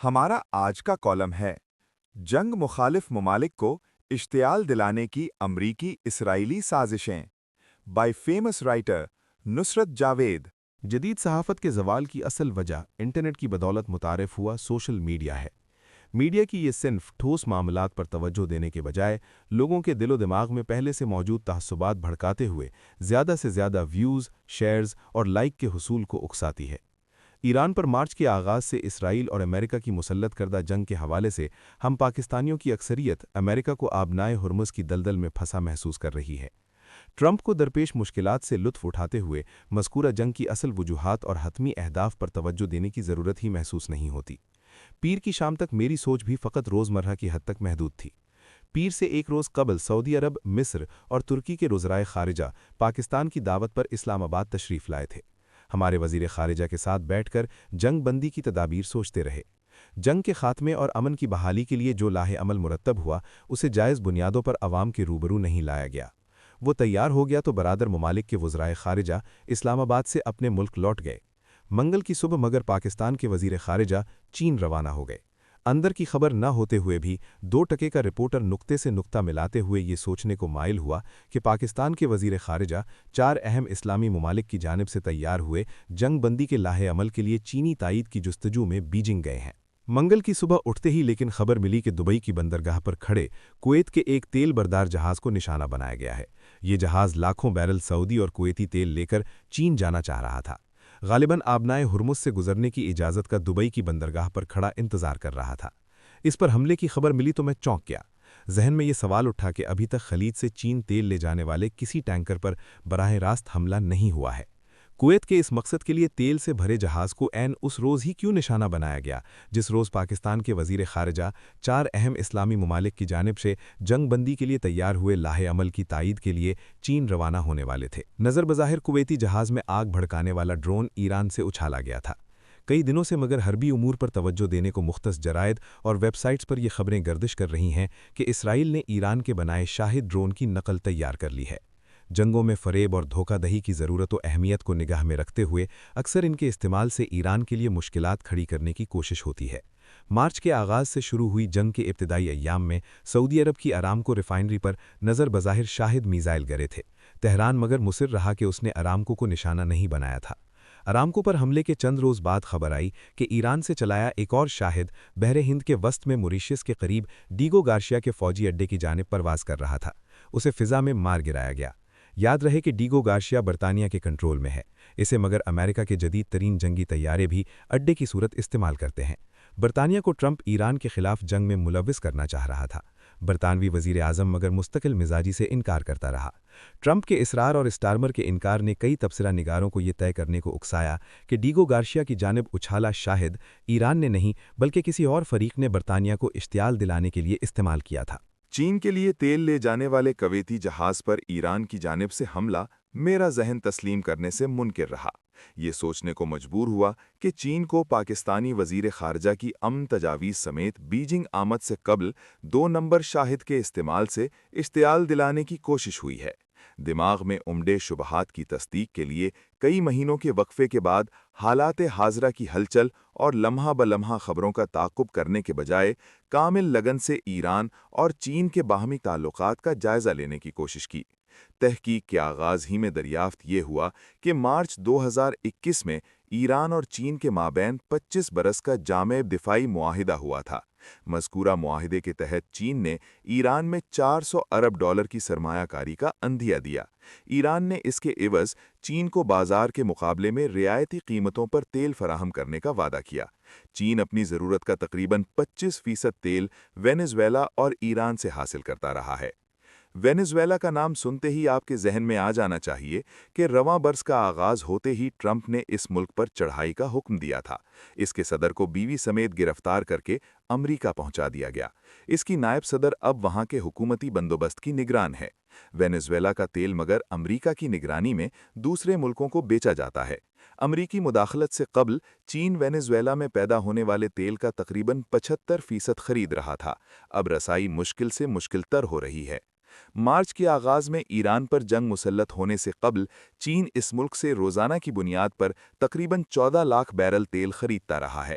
ہمارا آج کا کالم ہے جنگ مخالف ممالک کو اشتعال دلانے کی امریکی اسرائیلی سازشیں بائی فیمس رائٹر نصرت جاوید۔ جدید صحافت کے زوال کی اصل وجہ انٹرنیٹ کی بدولت متعارف ہوا سوشل میڈیا ہے۔ میڈیا کی یہ صنف ٹھوس معاملات پر توجہ دینے کے بجائے لوگوں کے دل و دماغ میں پہلے سے موجود تعصبات بھڑکاتے ہوئے زیادہ سے زیادہ ویوز، شیئرز اور لائک کے حصول کو اکساتی ہے۔ ایران پر مارچ کے آغاز سے اسرائیل اور امریکہ کی مسلط کردہ جنگ کے حوالے سے ہم پاکستانیوں کی اکثریت امریکہ کو آبنائے ہرمز کی دلدل میں پھنسا محسوس کر رہی ہے۔ ٹرمپ کو درپیش مشکلات سے لطف اٹھاتے ہوئے مذکورہ جنگ کی اصل وجوہات اور حتمی اہداف پر توجہ دینے کی ضرورت ہی محسوس نہیں ہوتی۔ پیر کی شام تک میری سوچ بھی فقط روزمرہ کی حد تک محدود تھی۔ پیر سے ایک روز قبل سعودی عرب، مصر اور ترکی کے وزرائے خارجہ پاکستان کی دعوت پر اسلام آباد تشریف لائے تھے۔ ہمارے وزیر خارجہ کے ساتھ بیٹھ کر جنگ بندی کی تدابیر سوچتے رہے۔ جنگ کے خاتمے اور امن کی بحالی کے لیے جو لاہ عمل مرتب ہوا اسے جائز بنیادوں پر عوام کے روبرو نہیں لایا گیا۔ وہ تیار ہو گیا تو برادر ممالک کے وزرائے خارجہ اسلام آباد سے اپنے ملک لوٹ گئے۔ منگل کی صبح مگر پاکستان کے وزیر خارجہ چین روانہ ہو گئے۔ اندر کی خبر نہ ہوتے ہوئے بھی 2 کا رپورٹر نقطے سے نقطہ ملاتے ہوئے یہ سوچنے کو مائل ہوا کہ پاکستان کے وزیر خارجہ 4 اہم اسلامی ممالک کی جانب سے تیار ہوئے جنگ بندی کے لاہ عمل کے لیے چینی تائید کی جستجو میں بیجنگ گئے ہیں۔ منگل کی صبح اٹھتے ہی لیکن خبر ملی کہ دبئی کی بندرگاہ پر کھڑے کویت کے ایک تیل بردار جہاز کو نشانہ بنایا گیا ہے۔ یہ جہاز لاکھوں بیرل سعودی اور کویتی تیل لے کر چین جانا چاہ رہا تھا۔ غالباً آبنائے ہرمز سے گزرنے کی اجازت کا دبئی کی بندرگاہ پر کھڑا انتظار کر رہا تھا۔ اس پر حملے کی خبر ملی تو میں چونک گیا۔ ذہن میں یہ سوال اٹھا کہ ابھی تک خلیج سے چین تیل لے جانے والے کسی ٹینکر پر براہ راست حملہ نہیں ہوا ہے۔ کویت کے اس مقصد کے لیے تیل سے بھرے جہاز کو عین اس روز ہی کیوں نشانہ بنایا گیا جس روز پاکستان کے وزیر خارجہ 4 اہم اسلامی ممالک کی جانب سے جنگ بندی کے لیے تیار ہوئے لاہ عمل کی تائید کے لیے چین روانہ ہونے والے تھے؟ نظر بظاہر کویتی جہاز میں آگ بھڑکانے والا ڈرون ایران سے اچھالا گیا تھا۔ کئی دنوں سے مگر حربی امور پر توجہ دینے کو مختص جرائد اور ویب سائٹس پر یہ خبریں گردش کر رہی ہیں کہ اسرائیل نے ایران کے بنائے شاہد ڈرون کی نقل تیار کر لی ہے۔ جنگوں میں فریب اور دھوکہ دہی کی ضرورت و اہمیت کو نگاہ میں رکھتے ہوئے اکثر ان کے استعمال سے ایران کے لیے مشکلات کھڑی کرنے کی کوشش ہوتی ہے۔ مارچ کے آغاز سے شروع ہوئی جنگ کے ابتدائی ایام میں سعودی عرب کی ارامکو ریفائنری پر نظر بظاہر شاہد میزائل گرے تھے۔ تہران مگر مصر رہا کہ اس نے ارامکو کو نشانہ نہیں بنایا تھا۔ ارامکو پر حملے کے چند روز بعد خبر آئی کہ ایران سے چلایا ایک اور شاہد بحر ہند کے وسط میں موریشیس کے قریب ڈیگو گارشیا کے فوجی اڈے کی جانب پرواز کر رہا تھا۔ اسے فضا میں مار گرایا گیا۔ یاد رہے کہ ڈیگو گارشیا برطانیہ کے کنٹرول میں ہے۔ اسے مگر امریکہ کے جدید ترین جنگی طیارے بھی اڈے کی صورت استعمال کرتے ہیں۔ برطانیہ کو ٹرمپ ایران کے خلاف جنگ میں ملوث کرنا چاہ رہا تھا۔ برطانوی وزیر اعظم مگر مستقل مزاجی سے انکار کرتا رہا۔ ٹرمپ کے اصرار اور اسٹارمر کے انکار نے کئی تبصرہ نگاروں کو یہ طے کرنے کو اکسایا کہ ڈیگو گارشیا کی جانب اچھالا شاہد ایران نے نہیں بلکہ کسی اور فریق نے برطانیہ کو اشتعال دلانے کے لیے استعمال کیا تھا۔ چین کے لیے تیل لے جانے والے کویتی جہاز پر ایران کی جانب سے حملہ میرا ذہن تسلیم کرنے سے منکر رہا۔ یہ سوچنے کو مجبور ہوا کہ چین کو پاکستانی وزیر خارجہ کی امن تجاویز سمیت بیجنگ آمد سے قبل 2 نمبر شاہد کے استعمال سے اشتعال دلانے کی کوشش ہوئی ہے۔ دماغ میں عمدے شبہات کی تصدیق کے لیے کئی مہینوں کے وقفے کے بعد حالات حاضرہ کی ہلچل اور لمحہ بلمحہ خبروں کا تعاقب کرنے کے بجائے کامل لگن سے ایران اور چین کے باہمی تعلقات کا جائزہ لینے کی کوشش کی۔ تحقیق کے آغاز ہی میں دریافت یہ ہوا کہ مارچ 2021 میں ایران اور چین کے مابین 25 برس کا جامع دفاعی معاہدہ ہوا تھا۔ مذکورہ معاہدے کے تحت چین نے ایران میں $400 ارب کی سرمایہ کاری کا عندیہ دیا۔ ایران نے اس کے عوض چین کو بازار کے مقابلے میں رعایتی قیمتوں پر تیل فراہم کرنے کا وعدہ کیا۔ چین اپنی ضرورت کا تقریباً 25% تیل وینزویلا اور ایران سے حاصل کرتا رہا ہے۔ وینزویلا کا نام سنتے ہی آپ کے ذہن میں آ جانا چاہیے کہ رواں برس کا آغاز ہوتے ہی ٹرمپ نے اس ملک پر چڑھائی کا حکم دیا تھا۔ اس کے صدر کو بیوی سمیت گرفتار کر کے امریکہ پہنچا دیا گیا۔ اس کی نائب صدر اب وہاں کے حکومتی بندوبست کی نگران ہے۔ وینزویلا کا تیل مگر امریکہ کی نگرانی میں دوسرے ملکوں کو بیچا جاتا ہے۔ امریکی مداخلت سے قبل چین وینزویلا میں پیدا ہونے والے تیل کا تقریباً 75% خرید رہا تھا۔ اب رسائی مشکل سے مشکل تر ہو رہی ہے۔ مارچ کے آغاز میں ایران پر جنگ مسلط ہونے سے قبل چین اس ملک سے روزانہ کی بنیاد پر تقریباً 14 لاکھ بیرل تیل خریدتا رہا ہے۔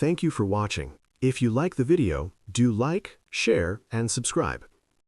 Thank you for watching. If you like the video, do like, share, and subscribe.